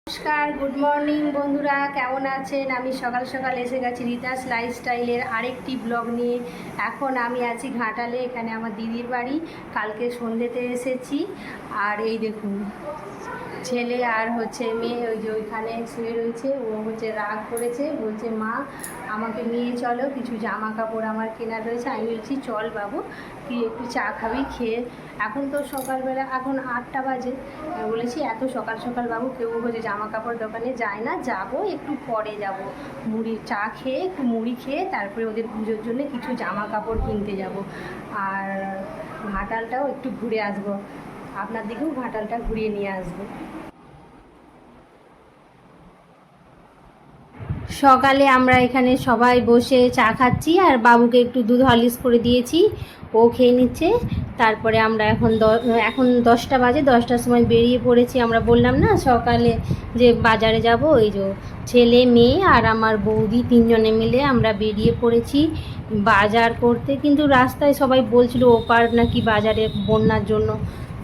নমস্কার, good morning বন্ধুরা, কেমন আছেন? আমি সকাল সকাল এসে গেছি রিতাস লাইফস্টাইলের আরেকটি ব্লগ নিয়ে। এখন আমি আছি ঘাটালে, এখানে আমার দিদির বাড়ি। কালকে সন্ধ্যেতে এসেছি। আর এই দেখুন, ছেলে আর মেয়ে ওই যে ওইখানে শুয়ে রয়েছে। ও রাগ করেছে, বলছে মা আমাকে নিয়ে চলো, কিছু জামা কাপড় আমার কেনার রয়েছে। আমি বলছি চল বাবু, তুই একটু চা খাবি, খেয়ে। এখন তো সকালবেলা, এখন 8টা বাজে। বলেছি এত সকাল সকাল বাবু কেউ জামা কাপড় দোকানে যায় না, যাব একটু পরে যাব, মুড়ি চা খেয়ে একটু মুড়ি খেয়ে তারপরে ওদের পুজোর জন্য কিছু জামা কাপড় কিনতে যাব। আর ঘাটালটাও একটু ঘুরে আসবো, আপনার দিকেও ঘাটালটা ঘুরিয়ে নিয়ে আসবো। সকালে আমরা এখানে সবাই বসে চা খাচ্ছি, আর বাবুকে একটু দুধ হরলিক্স করে দিয়েছি, ও খেয়ে নিচ্ছে। তারপরে আমরা এখন 10টা বাজে, 10টার সময় বেরিয়ে পড়েছি। আমরা বললাম না সকালে যে বাজারে যাব, ওই যে ছেলে মেয়ে আর আমার বৌদি তিনজনে মিলে আমরা বেরিয়ে পড়েছি বাজার করতে। কিন্তু রাস্তায় সবাই বলছিল ওপার নাকি বাজারে বন্যার জন্য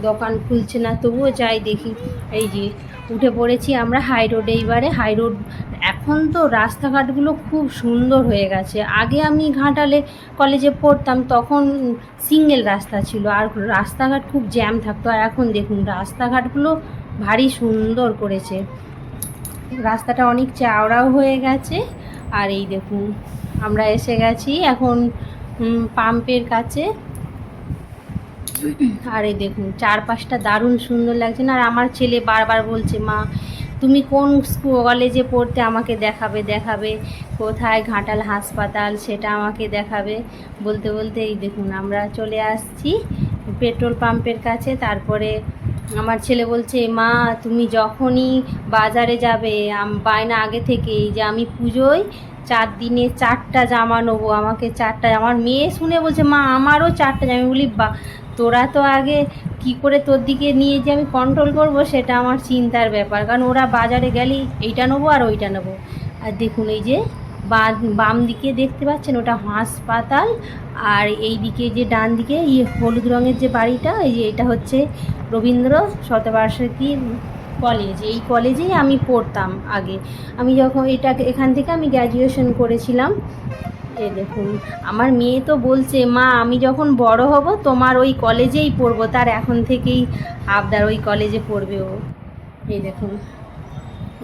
দোকান খুলছে না, তবুও যাই দেখি। এই যে উঠে পড়েছি আমরা হাই রোডে। এইবারে হাই রোড, এখন তো রাস্তাঘাটগুলো খুব সুন্দর হয়ে গেছে। আগে আমি ঘাটালে কলেজে পড়তাম, তখন সিঙ্গেল রাস্তা ছিল আর রাস্তাঘাট খুব জ্যাম থাকতো। আর এখন দেখুন রাস্তাঘাটগুলো ভারী সুন্দর করেছে, রাস্তাটা অনেক চওড়াও হয়ে গেছে। আর এই দেখুন আমরা এসে গেছি এখন পাম্পের কাছে। আর এই দেখুন চারপাশটা দারুণ সুন্দর লাগছে না? আর আমার ছেলে বারবার বলছে মা তুমি কোন কলেজে পড়তে, আমাকে দেখাবে দেখাবে, কোথায় ঘাটাল হাসপাতাল সেটা আমাকে দেখাবে। বলতে বলতে এই দেখুন আমরা চলে আসছি পেট্রোল পাম্পের কাছে। তারপরে আমার ছেলে বলছে মা তুমি যখনই বাজারে যাবে, বায়না আগে থেকেই যে আমি পুজোয় 4 দিনে 4টা জামা নেবো, আমাকে 4টা। আমার মেয়ে শুনে বলছে মা আমারও 4টা জামা। আমি বলি বা তোরা তো আগে কি করে তোর দিকে নিয়ে যে আমি কন্ট্রোল করব সেটা আমার চিন্তার ব্যাপার, কারণ ওরা বাজারে গেলেই এইটা নেবো আর ওইটা নেবো। আর দেখুন এই যে বাম দিকে দেখতে পাচ্ছেন ওটা হাসপাতাল, আর এই দিকে যে ডান দিকে হলুদ রঙের যে বাড়িটা, এই যে এটা হচ্ছে রবীন্দ্র শতবার্ষিকী কলেজ। এই কলেজেই আমি পড়তাম আগে। আমি যখন এখান থেকে আমি গ্র্যাজুয়েশন করেছিলাম। এই দেখুন আমার মেয়ে তো বলছে মা আমি যখন বড় হব তোমার ওই কলেজেই পড়বো, তার এখন থেকেই আবদার ওই কলেজে পড়বে ও। এই দেখুন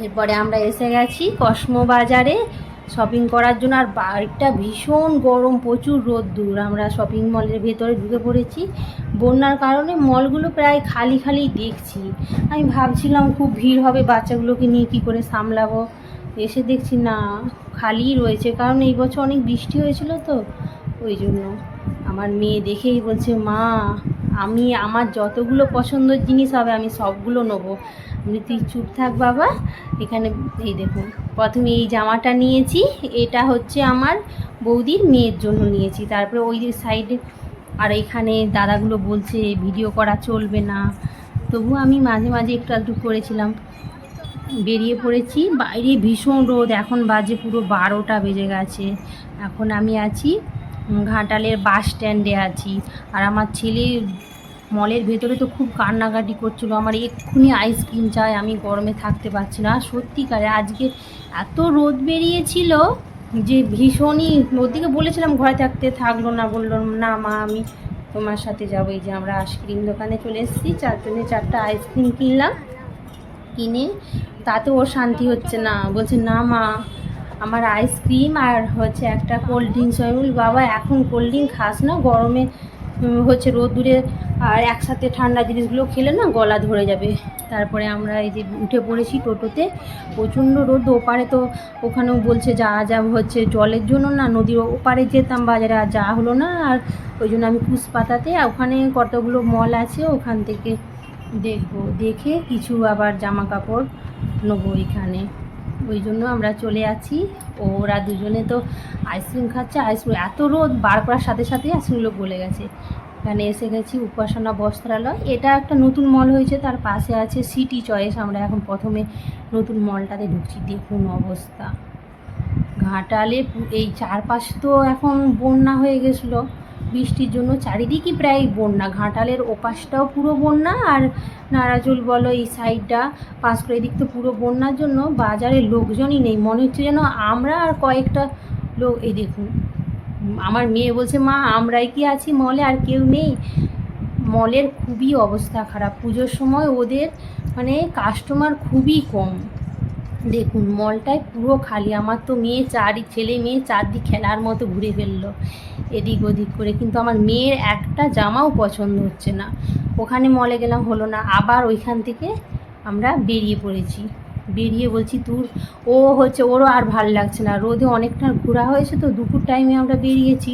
এরপরে আমরা এসে গেছি কসমো বাজারে শপিং করার জন্য। আর বাড়িটা ভীষণ গরম, প্রচুর রোদ্দুর। আমরা শপিং মলের ভেতরে ঢুকে পড়েছি। বন্যার কারণে মলগুলো প্রায় খালি খালি দেখছি। আমি ভাবছিলাম খুব ভিড় হবে, বাচ্চাগুলোকে নিয়ে কী করে সামলাবো। এসে দেখছি না, খালি রয়েছে, কারণ এই বছর অনেক বৃষ্টি হয়েছিল তো ওই জন্য। আমার মেয়ে দেখেই বলছে মা আমি আমার যতগুলো পছন্দের জিনিস হবে আমি সবগুলো নেবো। আমি তুই চুপ থাক বাবা। এখানে এই দেখুন প্রথমে এই জামাটা নিয়েছি, এটা হচ্ছে আমার বৌদির মেয়ের জন্য নিয়েছি। তারপরে ওই সাইডে আর এইখানে দাদাগুলো বলছে ভিডিও করা চলবে না, তবু আমি মাঝে মাঝে একটু একটু করেছিলাম। বেরিয়ে পড়েছি, বাইরে ভীষণ রোদ, এখন বাজে পুরো 12টা বেজে গেছে। এখন আমি আছি ঘাটালের বাস স্ট্যান্ডে আছি। আর আমার ছেলে মলের ভেতরে তো খুব কান্নাকাটি করছিল, আমার এক্ষুনি আইসক্রিম চাই, আমি গরমে থাকতে পারছি না। আজকে এত রোদ বেরিয়েছিল যে ভীষণই, ওদিকে বলেছিলাম ঘরে থাকলো না, বললো না মা আমি তোমার সাথে যাবো। এই যে আমরা আইসক্রিম দোকানে চলে এসেছি, 4টা আইসক্রিম কিনলাম। কিনে তাতে ওর শান্তি হচ্ছে না, বলছে না মা আমার আইসক্রিম আর একটা কোল্ড ড্রিঙ্কস। আমি বলি বাবা এখন কোল্ড ড্রিঙ্ক খাস না, গরমে রোদ্দুরে আর একসাথে ঠান্ডা জিনিসগুলো খেলে না গলা ধরে যাবে। তারপরে আমরা এই যে উঠে পড়েছি টোটোতে। প্রচণ্ড রোদ, ওপারে তো ওখানেও বলছে যা জলের জন্য না নদীর ওপারে যেতাম বাজারে, আর যাওয়া হলো না। আর ওই জন্য আমি পুষ্পাতাতে, ওখানে কতগুলো মল আছে ওখান থেকে দেখে কিছু আবার জামা কাপড় নেবো এখানে। ওই জন্য আমরা চলে আছি। ওরা দুজনে তো আইসক্রিম খাচ্ছে, আইসক্রিম এত রোদ বার করার সাথে সাথেই আইসক্রিমগুলো গলে গেছে। এখানে এসে গেছি উপাসনা বস্ত্রালয়, এটা একটা নতুন মল হয়েছে, তার পাশে আছে সিটি চয়েস। আমরা এখন প্রথমে নতুন মলটাতে ঢুকছি। দেখুন অবস্থা ঘাটালে, এই চারপাশ তো এখন বন্যা হয়ে গেছিলো, বৃষ্টির জন্য চারিদিকই প্রায় বন্যা, ঘাটালের ওপাশটাও পুরো বন্যা, আর নারাজুল বলো এই সাইডটা পাঁশকুড়া এদিক তো পুরো বন্যার জন্য বাজারে লোকজনই নেই, মনে হচ্ছে যেন আমরা আর কয়েকটা লোক। এই দেখুন আমার মেয়ে বলছে মা আমরাই কি আছি মলে, আর কেউ নেই। মলের খুবই অবস্থা খারাপ, পুজোর সময় ওদের মানে কাস্টমার খুবই কম। দেখুন মলটায় পুরো খালি, আমার তো ছেলে মেয়ে চারদিক খেলার মতো ঘুরে ফেললো এদিক ওদিক করে, কিন্তু আমার মেয়ের একটা জামাও পছন্দ হচ্ছে না। ওখানে মলে গেলাম, হলো না, আবার ওইখান থেকে আমরা বেরিয়ে পড়েছি। বেরিয়ে বলছি ওরও আর ভাল লাগছে না, রোদে অনেকটা ঘোরা হয়েছে তো, দুপুর টাইমে আমরা বেরিয়েছি।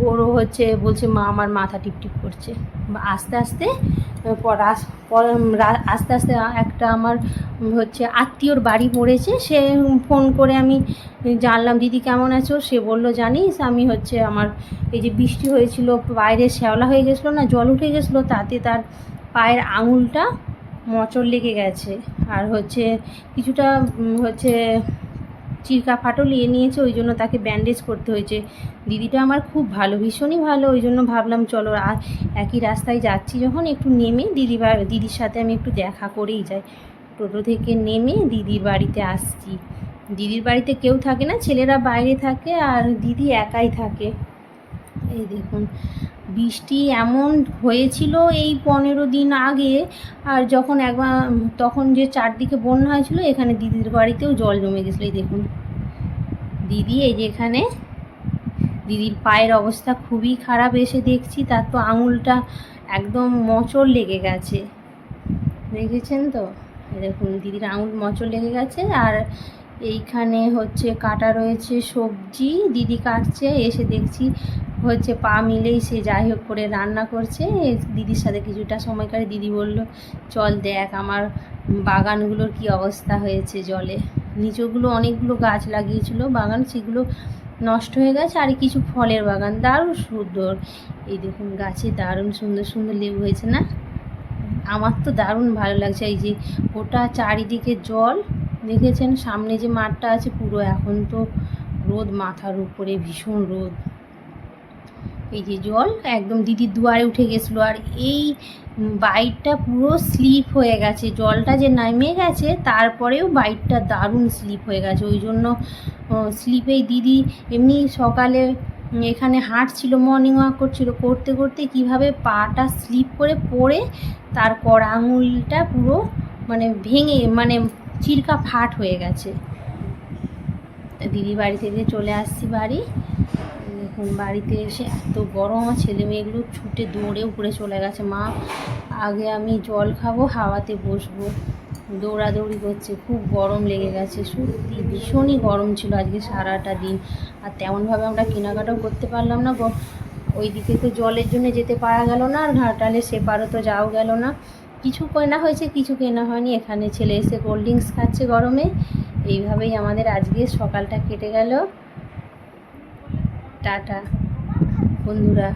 ওরও বলছে মা আমার মাথা টিপটিপ করছে। আস্তে আস্তে আস্তে আস্তে একটা আমার আত্মীয়র বাড়ি পড়েছে, সে ফোন করে আমি জানলাম দিদি কেমন আছো, সে বললো জানিস আমি আমার এই যে বৃষ্টি হয়েছিল বাইরে শ্যাওলা হয়ে গেছিলো না, জল উঠে গেছিলো, তাতে তার পায়ের আঙুলটা মোচড় লেগে গেছে, আর কিছুটা চিরকা ফাটল নিয়েছে, ওই জন্য তাকে ব্যান্ডেজ করতে হয়েছে। দিদিটা আমার খুব ভালো, ভীষণই ভালো, ওই জন্য ভাবলাম চলো আর একই রাস্তায় যাচ্ছি যখন একটু নেমে দিদির সাথে আমি একটু দেখা করেই যাই। টোটো থেকে নেমে দিদির বাড়িতে আসছি। দিদির বাড়িতে কেউ থাকে না, ছেলেরা বাইরে থাকে আর দিদি একাই থাকে। এই দেখুন বৃষ্টি এমন হয়েছিল এই 15 দিন আগে, আর তখন যে চারদিকে বন্যা হয়েছিল, এখানে দিদির বাড়িতেও জল জমে গেছিলো। এই দেখুন দিদি, এই যে এখানে দিদির পায়ের অবস্থা খুবই খারাপ, এসে দেখছি তার তো আঙুলটা একদম মোচড় লেগে গেছে, দেখেছেন তো। দেখুন দিদির আঙুল মোচড় লেগে গেছে, আর এইখানে কাটা রয়েছে সবজি, দিদি কাটছে, এসে দেখছি পা মিলেই সে যাই হোক করে রান্না করছে। দিদির সাথে কিছুটা সময় কাটে, দিদি বলল চল দেখ আমার বাগানগুলোর কি অবস্থা হয়েছে জলে। নিচগুলো অনেকগুলো গাছ লাগিয়েছিল বাগান, সেগুলো নষ্ট হয়ে গেছে, আর কিছু ফলের বাগান দারুণ সুন্দর। এই দেখুন গাছে দারুণ সুন্দর সুন্দর লেবু হয়েছে না, আমার তো দারুণ ভালো লাগছে। এই যে ওটা চারিদিকে জল, দেখেছেন সামনে যে মাঠটা আছে পুরো এখন তো রোদ মাথার উপরে, ভীষণ রোদ। এই যে জল একদম দিদির দুয়ারে উঠে গেছিলো, আর এই বাইকটা পুরো স্লিপ হয়ে গেছে, জলটা যে নেমে গেছে তারপরেও বাইকটা দারুণ স্লিপ হয়ে গেছে। ওই জন্য স্লিপেই দিদি এমনি সকালে এখানে হাঁটছিল, মর্নিং ওয়াক করছিল, করতে করতে কিভাবে পাটা স্লিপ করে পড়ে তার কড়া আঙুলটা পুরো ভেঙে চিরকা ফাট হয়ে গেছে। দিদি বাড়ি থেকে চলে আসছি বাড়ি। দেখুন বাড়িতে এসে এত গরম, আমার ছেলে মেয়েগুলো ছুটে দৌড়ে উপরে চলে গেছে, মা আগে আমি জল খাবো, হাওয়াতে বসবো, দৌড়াদৌড়ি করছে, খুব গরম লেগে গেছে, সত্যি ভীষণই গরম ছিল আজকে সারাটা দিন। আর তেমনভাবে আমরা কেনাকাটাও করতে পারলাম না, ওইদিকে তো জলের জন্য যেতে পারা গেল না, আর ঘাটালে সেপারও তো যাও গেল না। কিছু কেনা হয়েছে, কিছু কেনা হয়নি। এখানে ছেলে এসে কোল্ড ড্রিঙ্কস খাচ্ছে গরমে। এইভাবেই আমাদের আজকে সকালটা কেটে গেল। টাটা বন্ধুরা।